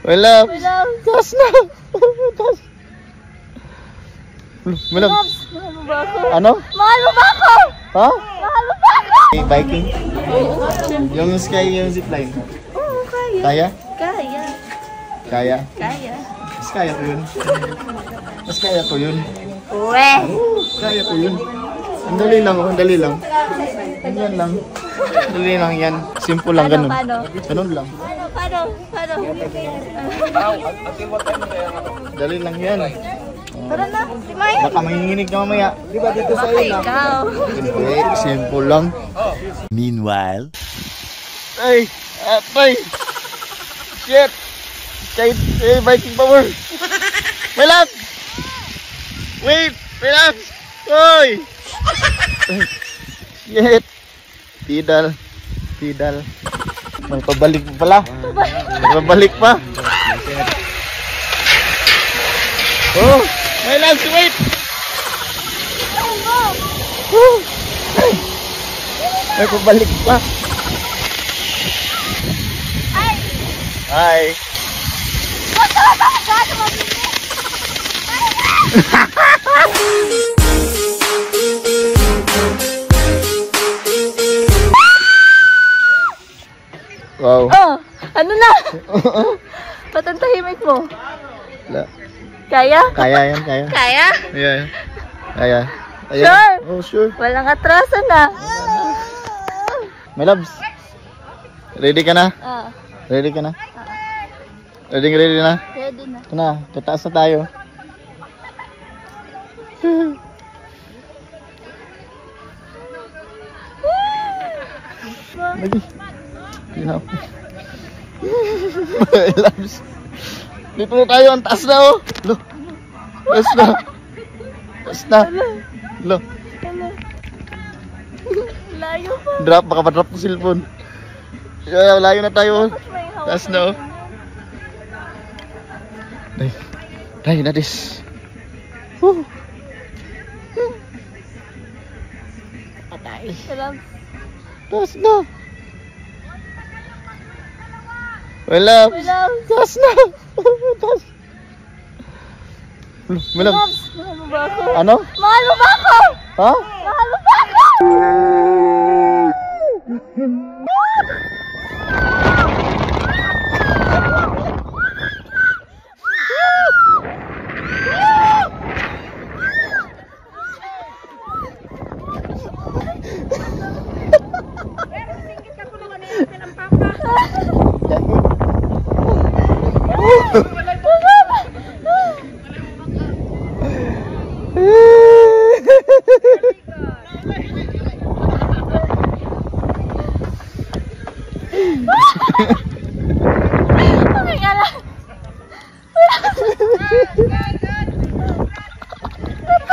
Wala. Tas na. Tas. Wala. Mahal mo ba ako? Ano? Mahal mo ba ako? Ha? Mahal mo ba ako? Biking? Yung sky, yung zipline. Oo, kaya. Kaya? Kaya. Kaya? Kaya. Mas kaya ko yun. Mas kaya ko yun. Uwe. Kaya ko yun. Ang dali lang, ang dali lang. Yan lang. Dali lang yan. Simple lang, ganun. Paano? Ganun lang. Paano? Dali lang yan. Tara na, Timay. Baka manginginig ka mamaya. Di ba dito sa iyo lang? Ikaw. Simple lang. Meanwhile, Ay! Atay! Shit! Kahit, Viking power! Relax! Wait! Relax! Hoy! Shit! Tidal. Tidal. May pabalik pa pala. May pabalik pa. Oh! My loves, wait! May pabalik pa. Hi! Wow. Oh, ano na? Patantahimik mo. La. Kaya? Kaya yan, kaya. Kaya? Yeah. Kaya. Ayan. Sure? Oh, sure. Walang atraso na. My loves. Ready ka na? Ah, Ready ka na? Ready na? ready na. Ito na, tataas na tayo. Lagi. Hinap. My loves. Dito na tayo, ang taas na oh. Lo. Taas na. Taas na. Lo. Layo pa. Drop, baka pa-drop ng cellphone. Layo na tayo. Taas na oh. Ay, tayo na dis. Patay. Salam. Taas na. Wala. Taas na. Taas. Wala. Mahal mo ba ako? Ano? Mahal mo ba ako? Ha? Mahal mo ba ako?